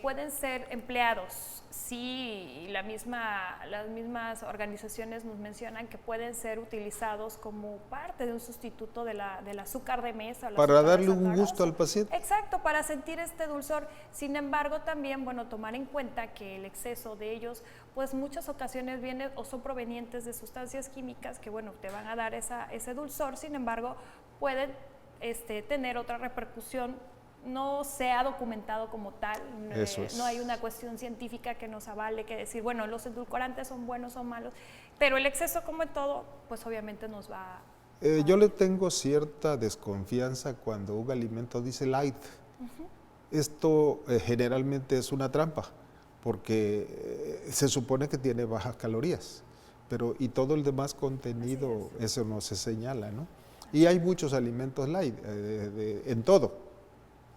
pueden ser empleados. Sí, las mismas organizaciones nos mencionan que pueden ser utilizados como parte de un sustituto del azúcar de mesa.
Para darle un gusto al paciente.
Exacto, para sentir este dulzor. Sin embargo, también, bueno, tomar en cuenta que el exceso de ellos, pues muchas ocasiones vienen o son provenientes de sustancias químicas que, bueno, te van a dar ese dulzor. Sin embargo, pueden tener otra repercusión. No se ha documentado como tal, no hay una cuestión científica que nos avale, que decir, bueno, los edulcorantes son buenos, son malos, pero el exceso, como en todo, pues obviamente nos va
yo le tengo cierta desconfianza cuando un alimento dice light. Esto generalmente es una trampa, porque se supone que tiene bajas calorías, y todo el demás contenido, eso no se señala, ¿no? Y hay muchos alimentos light en todo.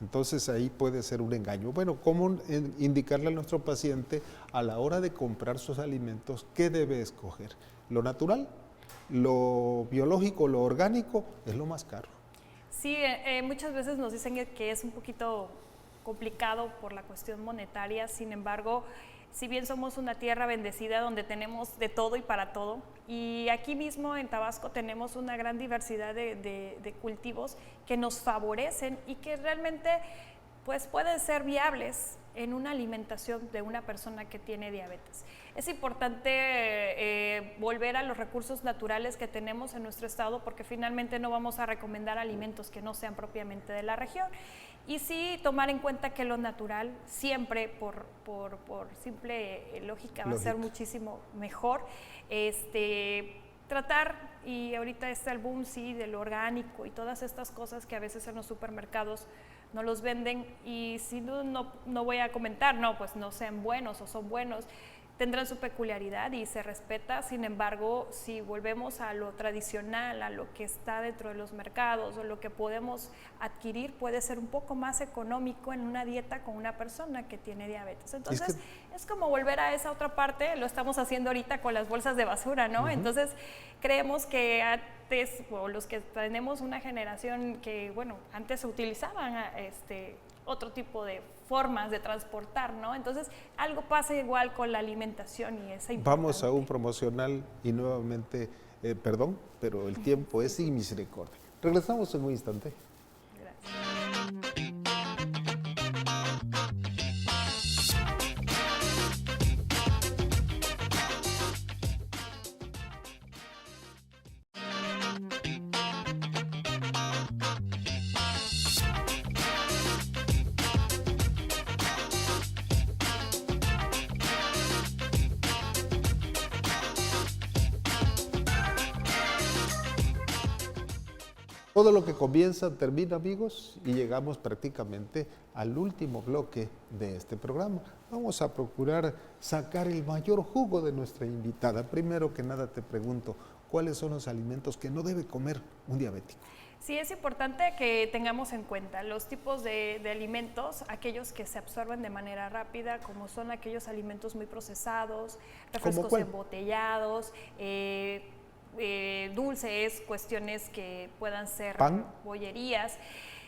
Entonces ahí puede ser un engaño. Bueno, ¿cómo indicarle a nuestro paciente a la hora de comprar sus alimentos qué debe escoger? Lo natural, lo biológico, lo orgánico es lo más caro.
Sí, muchas veces nos dicen que es un poquito complicado por la cuestión monetaria, sin embargo, si bien somos una tierra bendecida donde tenemos de todo y para todo, y aquí mismo en Tabasco tenemos una gran diversidad de cultivos que nos favorecen y que realmente pues pueden ser viables en una alimentación de una persona que tiene diabetes. Es importante volver a los recursos naturales que tenemos en nuestro estado, porque finalmente no vamos a recomendar alimentos que no sean propiamente de la región. Y sí tomar en cuenta que lo natural siempre, por simple lógica, va a ser muchísimo mejor. Tratar, y ahorita está el boom, sí, de lo orgánico y todas estas cosas que a veces en los supermercados no los venden, y si no voy a comentar, no, pues no sean buenos o son buenos, tendrán su peculiaridad y se respeta. Sin embargo, si volvemos a lo tradicional, a lo que está dentro de los mercados o lo que podemos adquirir, puede ser un poco más económico en una dieta con una persona que tiene diabetes. Entonces, es como volver a esa otra parte, lo estamos haciendo ahorita con las bolsas de basura, ¿no? Entonces, creemos que antes, o los que tenemos una generación que, bueno, antes se utilizaban otro tipo de formas de transportar, ¿no? Entonces, algo pasa igual con la alimentación y esa importante.
Vamos a un promocional y nuevamente, perdón, pero el tiempo es sin misericordia. Regresamos en un instante.
Gracias.
Todo lo que comienza termina, amigos, y llegamos prácticamente al último bloque de este programa. Vamos a procurar sacar el mayor jugo de nuestra invitada. Primero que nada te pregunto, ¿cuáles son los alimentos que no debe comer un diabético?
Sí, es importante que tengamos en cuenta los tipos de alimentos, aquellos que se absorben de manera rápida, como son aquellos alimentos muy procesados, refrescos embotellados, dulces, cuestiones que puedan ser bollerías.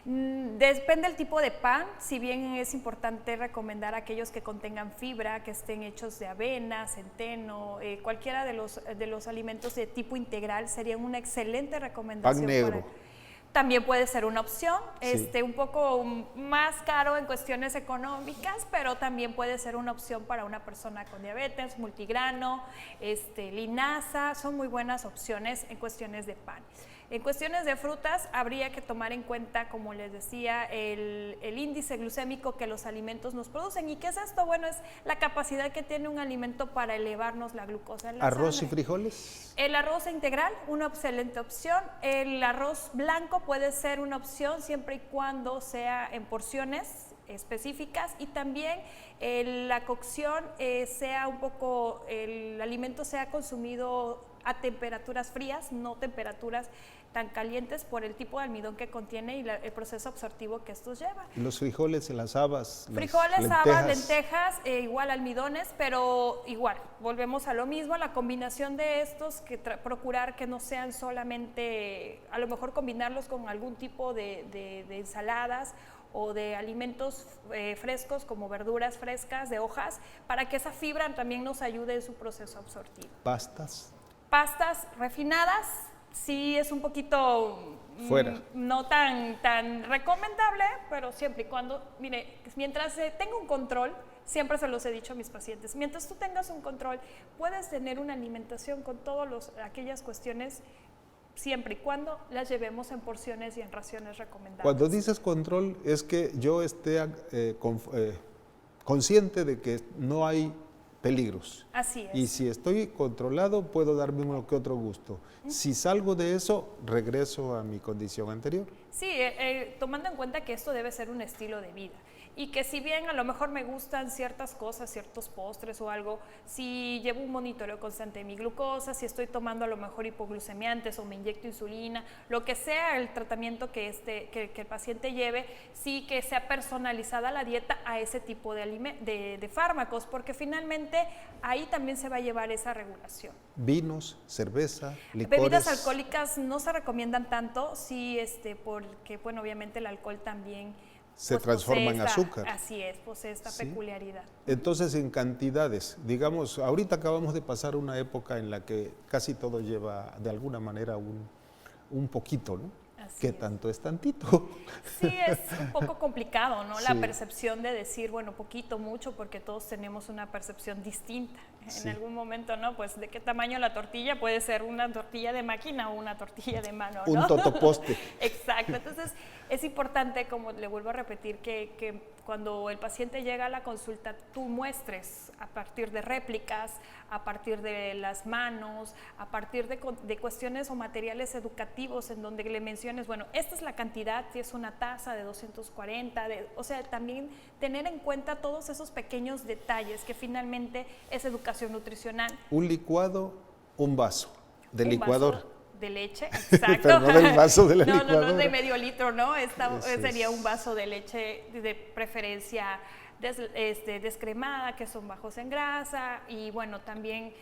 Depende del tipo de pan, si bien es importante recomendar aquellos que contengan fibra, que estén hechos de avena, centeno, cualquiera de los alimentos de tipo integral sería una excelente recomendación.
Pan negro.
También puede ser una opción,
Sí.
Un poco más caro en cuestiones económicas, pero también puede ser una opción para una persona con diabetes, multigrano, linaza, son muy buenas opciones en cuestiones de pan. En cuestiones de frutas, habría que tomar en cuenta, como les decía, el índice glucémico que los alimentos nos producen. ¿Y qué es esto? Bueno, es la capacidad que tiene un alimento para elevarnos la glucosa en la
¿Arroz
sangre.
y frijoles?
El arroz integral, una excelente opción. El arroz blanco puede ser una opción siempre y cuando sea en porciones específicas, y también la cocción sea un poco, el alimento sea consumido a temperaturas frías, no temperaturas tan calientes, por el tipo de almidón que contiene y el proceso absortivo que estos llevan.
Los frijoles, las habas,
Frijoles,
las
habas, lentejas, igual almidones, pero igual, volvemos a lo mismo, la combinación de estos, que procurar que no sean solamente, a lo mejor combinarlos con algún tipo de ensaladas o de alimentos frescos, como verduras frescas, de hojas, para que esa fibra también nos ayude en su proceso absortivo.
pastas.
Pastas refinadas, sí es un poquito
Fuera.
no tan recomendable, pero siempre y cuando, mire, mientras tenga un control, siempre se los he dicho a mis pacientes, mientras tú tengas un control, puedes tener una alimentación con todas aquellas cuestiones, siempre y cuando las llevemos en porciones y en raciones recomendadas.
Cuando dices control, es que yo esté consciente de que no hay peligros.
Así es.
Y si estoy controlado, puedo darme uno que otro gusto. Si salgo de eso, regreso a mi condición anterior.
Sí, tomando en cuenta que esto debe ser un estilo de vida. Y que si bien a lo mejor me gustan ciertas cosas, ciertos postres o algo, si llevo un monitoreo constante de mi glucosa, si estoy tomando a lo mejor hipoglucemiantes o me inyecto insulina, lo que sea el tratamiento que el paciente lleve, sí que sea personalizada la dieta a ese tipo de fármacos, porque finalmente ahí también se va a llevar esa regulación.
Vinos, cerveza, licores.
Bebidas alcohólicas no se recomiendan tanto, sí, porque bueno, obviamente el alcohol también
se transforma en azúcar.
Así es, posee esta peculiaridad.
Entonces, en cantidades, digamos, ahorita acabamos de pasar una época en la que casi todo lleva de alguna manera un poquito, ¿no? ¿Qué tanto es tantito?
Sí, es un poco complicado, ¿no?
Sí.
La percepción de decir, bueno, poquito, mucho, porque todos tenemos una percepción distinta.
Sí.
En algún momento, ¿no? Pues, ¿de qué tamaño la tortilla? Puede ser una tortilla de máquina o una tortilla de mano, ¿no?
Un totoposte.
Exacto. Entonces, es importante, como le vuelvo a repetir, que cuando el paciente llega a la consulta, tú muestres a partir de réplicas, a partir de las manos, a partir de cuestiones o materiales educativos en donde le menciones, bueno, esta es la cantidad, si es una taza de 240, o sea, también tener en cuenta todos esos pequeños detalles que finalmente es educación nutricional.
Un licuado, un vaso de licuadora.
Vaso de leche, exacto.
Pero no del vaso de la licuadora.
No, de medio litro, ¿no? Sería un vaso de leche de preferencia descremada, que son bajos en grasa, y bueno, también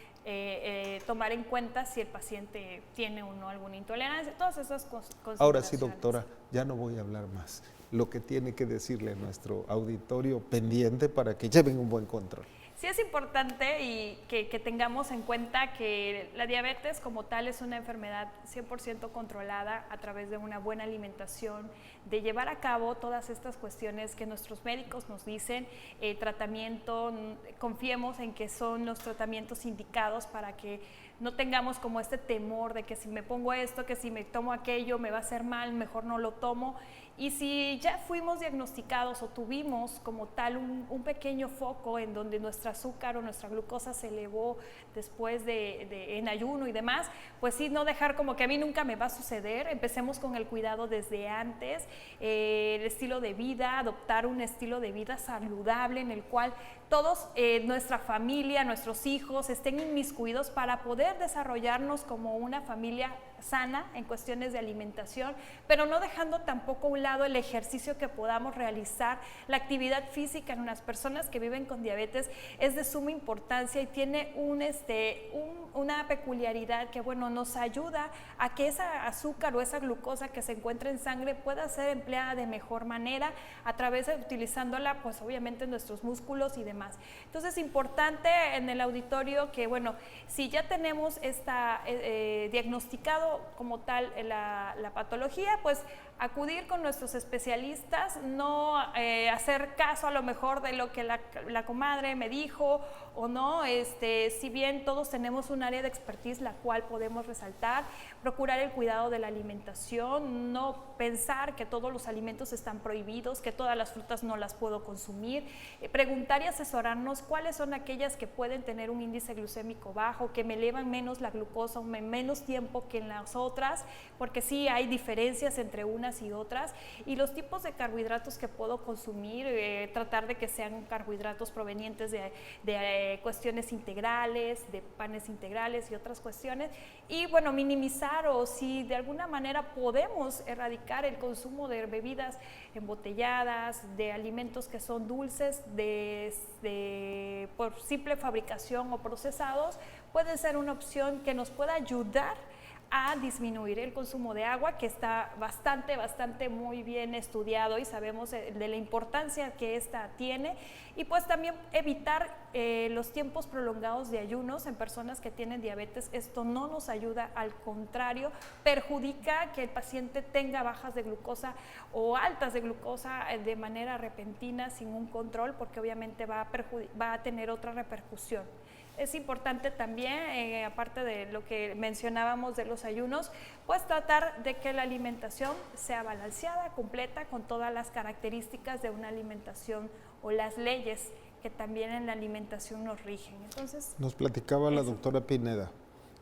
tomar en cuenta si el paciente tiene o no alguna intolerancia, todas esas consideraciones.
Ahora sí, doctora, ya no voy a hablar más. Lo que tiene que decirle a nuestro auditorio pendiente para que lleven un buen control.
Sí es importante y que tengamos en cuenta que la diabetes como tal es una enfermedad 100% controlada a través de una buena alimentación, de llevar a cabo todas estas cuestiones que nuestros médicos nos dicen, tratamiento, confiemos en que son los tratamientos indicados para que no tengamos como este temor de que si me pongo esto, que si me tomo aquello, me va a hacer mal, mejor no lo tomo. Y si ya fuimos diagnosticados o tuvimos como tal un pequeño foco en donde nuestro azúcar o nuestra glucosa se elevó después en ayuno y demás, pues sí, no dejar como que a mí nunca me va a suceder. Empecemos con el cuidado desde antes, el estilo de vida, adoptar un estilo de vida saludable en el cual todos, nuestra familia, nuestros hijos estén inmiscuidos para poder desarrollarnos como una familia sana en cuestiones de alimentación, pero no dejando tampoco a un lado el ejercicio que podamos realizar. La actividad física en unas personas que viven con diabetes es de suma importancia y tiene una peculiaridad que, bueno, nos ayuda a que esa azúcar o esa glucosa que se encuentra en sangre pueda ser empleada de mejor manera a través de utilizándola, pues obviamente en nuestros músculos y demás. Entonces, importante en el auditorio que, bueno, si ya tenemos diagnosticado como tal la patología, pues acudir con nuestros especialistas, no hacer caso a lo mejor de lo que la comadre me dijo o no, si bien todos tenemos un área de expertise la cual podemos resaltar, procurar el cuidado de la alimentación, no pensar que todos los alimentos están prohibidos, que todas las frutas no las puedo consumir, preguntar y asesorarnos cuáles son aquellas que pueden tener un índice glucémico bajo, que me elevan menos la glucosa, menos tiempo que en las otras, porque sí hay diferencias entre unas y otras, y los tipos de carbohidratos que puedo consumir, tratar de que sean carbohidratos provenientes de cuestiones integrales, de panes integrales y otras cuestiones, y bueno, minimizar o si de alguna manera podemos erradicar el consumo de bebidas embotelladas, de alimentos que son dulces, por simple fabricación o procesados, puede ser una opción que nos pueda ayudar a disminuir el consumo de agua, que está bastante muy bien estudiado y sabemos de la importancia que esta tiene, y pues también evitar los tiempos prolongados de ayunos en personas que tienen diabetes. Esto no nos ayuda, al contrario, perjudica que el paciente tenga bajas de glucosa o altas de glucosa de manera repentina sin un control, porque obviamente va a tener otra repercusión. Es importante también, aparte de lo que mencionábamos de los ayunos, pues tratar de que la alimentación sea balanceada, completa, con todas las características de una alimentación o las leyes que también en la alimentación nos rigen. Entonces,
nos platicaba la doctora Pineda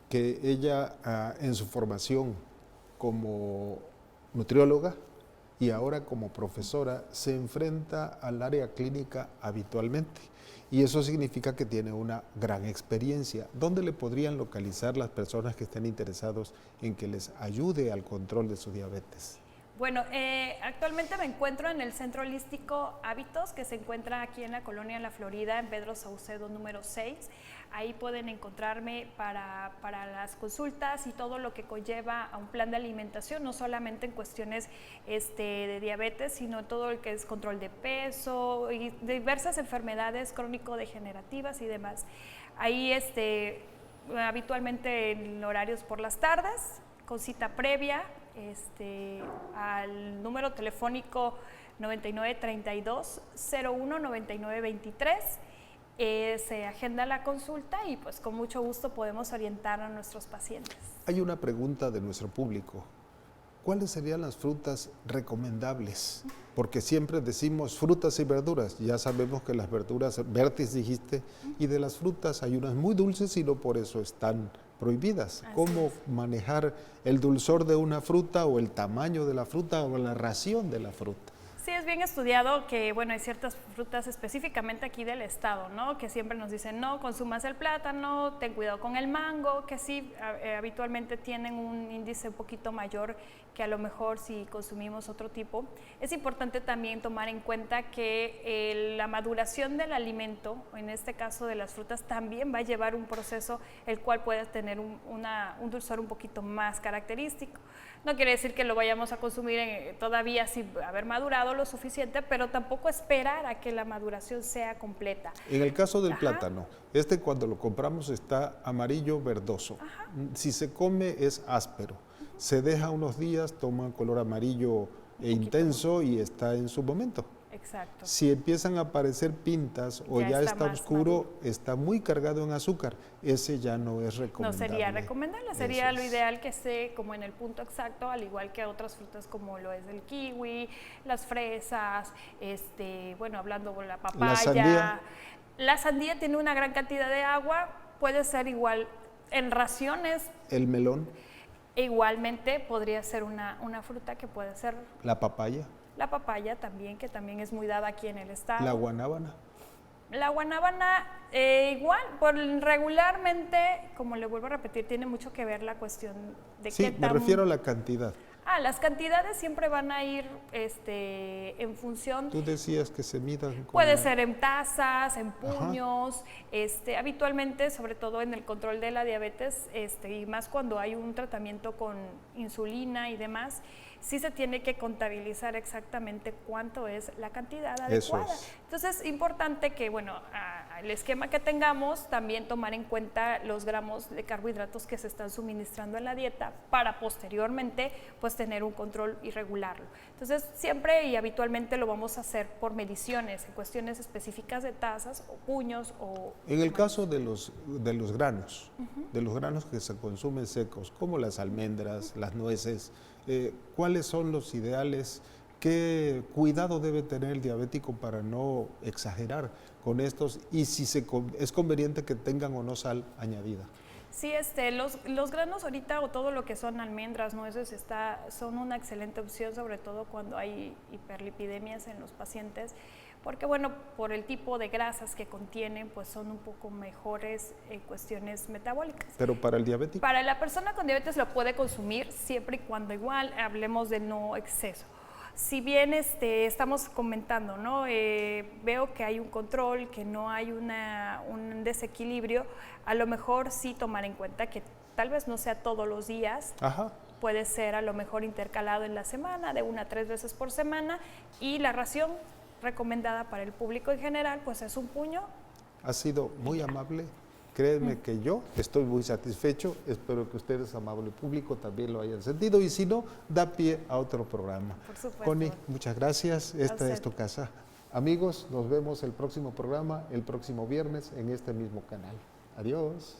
que ella en su formación como nutrióloga y ahora como profesora se enfrenta al área clínica habitualmente. Y eso significa que tiene una gran experiencia. ¿Dónde le podrían localizar las personas que estén interesados en que les ayude al control de su diabetes?
Bueno, actualmente me encuentro en el Centro Holístico Hábitos, que se encuentra aquí en la colonia La Florida, en Pedro Saucedo número 6. Ahí pueden encontrarme para las consultas y todo lo que conlleva a un plan de alimentación, no solamente en cuestiones de diabetes, sino todo el que es control de peso y diversas enfermedades crónico-degenerativas y demás. Ahí habitualmente en horarios por las tardes, con cita previa, al número telefónico 9932-019923. Se agenda la consulta y pues con mucho gusto podemos orientar a nuestros pacientes.
Hay una pregunta de nuestro público. ¿Cuáles serían las frutas recomendables? Porque siempre decimos frutas y verduras. Ya sabemos que las verduras, verdes dijiste, y de las frutas hay unas muy dulces y no por eso están prohibidas. ¿Cómo manejar el dulzor de una fruta o el tamaño de la fruta o la ración de la fruta?
Sí, es bien estudiado que, bueno, hay ciertas frutas específicamente aquí del estado, ¿no? Que siempre nos dicen, no consumas el plátano, ten cuidado con el mango, que sí, habitualmente tienen un índice un poquito mayor que a lo mejor si consumimos otro tipo. Es importante también tomar en cuenta que la maduración del alimento, en este caso de las frutas, también va a llevar un proceso el cual puede tener un dulzor un poquito más característico. No quiere decir que lo vayamos a consumir todavía sin haber madurado lo suficiente, pero tampoco esperar a que la maduración sea completa.
En el caso del plátano, cuando lo compramos está amarillo verdoso. Si se come es áspero. Se deja unos días, toma color amarillo intenso y está en su momento.
Exacto.
Si empiezan a aparecer pintas o ya está oscuro, está muy cargado en azúcar, ese ya no es recomendable.
No sería recomendable, sería lo ideal que esté como en el punto exacto, al igual que otras frutas como lo es el kiwi, las fresas, bueno, hablando de la papaya.
La sandía.
La sandía tiene una gran cantidad de agua, puede ser igual en raciones.
El melón.
Igualmente podría ser una fruta que puede ser.
La papaya.
La papaya también, que también es muy dada aquí en el estado.
La guanábana.
La guanábana igual, regularmente, como le vuelvo a repetir, tiene mucho que ver la cuestión de
sí,
qué
me refiero a la cantidad.
Las cantidades siempre van a ir en función.
Tú decías que se midan.
Puede ser en tazas, en puños, habitualmente, sobre todo en el control de la diabetes, y más cuando hay un tratamiento con insulina y demás, sí se tiene que contabilizar exactamente cuánto es la cantidad adecuada.
Eso es.
Entonces, es importante que, bueno, el esquema que tengamos, también tomar en cuenta los gramos de carbohidratos que se están suministrando en la dieta para posteriormente, pues, tener un control y regularlo. Entonces, siempre y habitualmente lo vamos a hacer por mediciones, en cuestiones específicas de tazas o puños o...
En el caso de los granos, de los granos que se consumen secos, como las almendras, las nueces, ¿cuáles son los ideales? ¿Qué cuidado debe tener el diabético para no exagerar con estos? Y si es conveniente que tengan o no sal añadida.
Sí, los granos ahorita, o todo lo que son almendras, nueces, son una excelente opción, sobre todo cuando hay hiperlipidemias en los pacientes, porque bueno, por el tipo de grasas que contienen, pues son un poco mejores en cuestiones metabólicas.
¿Pero para el diabético?
Para la persona con diabetes lo puede consumir siempre y cuando igual hablemos de no exceso. Si bien estamos comentando, ¿no? Veo que hay un control, que no hay un desequilibrio, a lo mejor sí tomar en cuenta que tal vez no sea todos los días.
Ajá.
Puede ser a lo mejor intercalado en la semana, de 1 a 3 veces por semana, y la ración recomendada para el público en general, pues es un puño.
Ha sido muy amable. Créeme que yo estoy muy satisfecho. Espero que ustedes, amable público, también lo hayan sentido. Y si no, da pie a otro programa.
Por supuesto.
Connie, muchas gracias. Esta es tu casa. Amigos, nos vemos el próximo programa, el próximo viernes, en este mismo canal. Adiós.